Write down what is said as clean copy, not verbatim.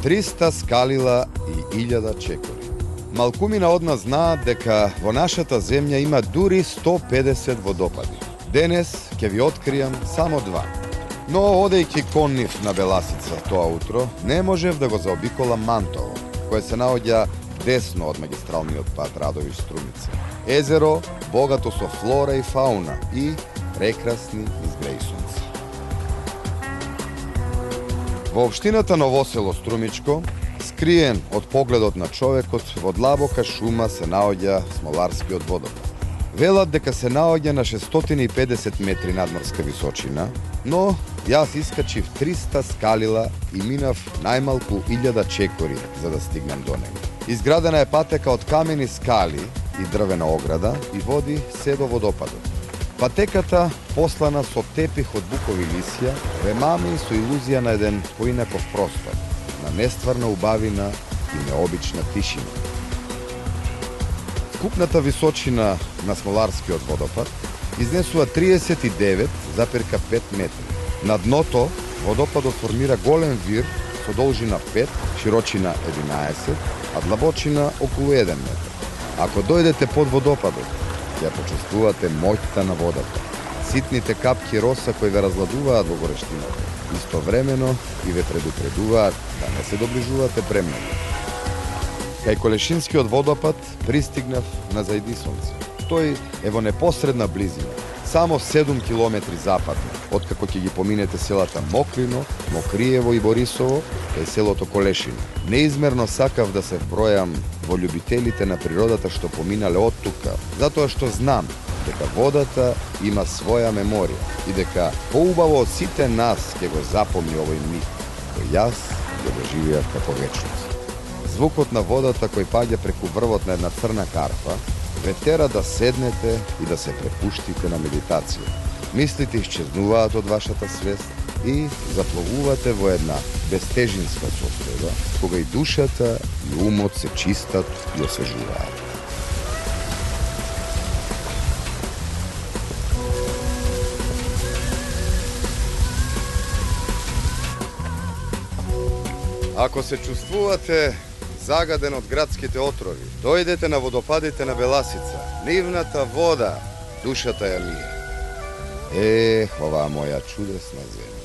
300 скалила и 1000 чекори. Малкумина од нас знаат дека во нашата земја има дури 150 водопади. Денес ќе ви откријам само 2. Но одејќи кон нив на Беласица тоа утро, не можев да го заобиколам Мантово, кое се наоѓа десно од магистралниот пат Радовиш-Струмица. Езеро богато со флора и фауна и прекрасни изгрејсунци. Во општината Новосело Струмичко, скриен од погледот на човекот, во длабока шума се наоѓа Смоларскиот водопад. Велат дека се наоѓа на 650 метри надморска височина, но јас искачив 300 скалила и минав најмалку 1000 чекори за да стигнам до него. Изградена е патека од камени скали и дрвена ограда и води се до водопадот. Патеката, послана со тепих од букови лисја, ве мами со илузија на еден поинаков простор, на нестварна убавина и необична тишина. Вкупната височина на Смоларскиот водопад изнесува 39,5 метри. На дното водопадот формира голем вир со должина 5, широчина 11, а длабочина околу 1 метар. Ако дојдете под водопадот, ќе почувствувате моќта на водата, ситните капки роса кои ве разладуваат во горештината, истовремено и ве предупредуваат да не се доближувате премногу. Кај Колешинскиот водопад пристигнав на Зајдисонце. Тој е во непосредна близина, само 7 километри западно, откако ќе ги поминете селата Мокрино, Мокриево и Борисово, кај селото Колешино. Неизмерно сакав да се вбројам во љубителите на природата што поминале од тука, затоа што знам дека водата има своја меморија и дека поубаво од сите нас ќе го запомни овој миг, кој јас ќе доживеав како вечност. Звукот на водата кој паѓа преку врвот на една црна карпа ве тера да седнете и да се препуштите на медитација. Мислите исчезнуваат од вашата свест и запловувате во една безтежинска состојба, кога и душата и умот се чистат и освежуваат. Ако се чувствувате загаден од градските отрови, дојдете на водопадите на Беласица. Нивната вода, душата ја мие. Оваа моја чудесна земја.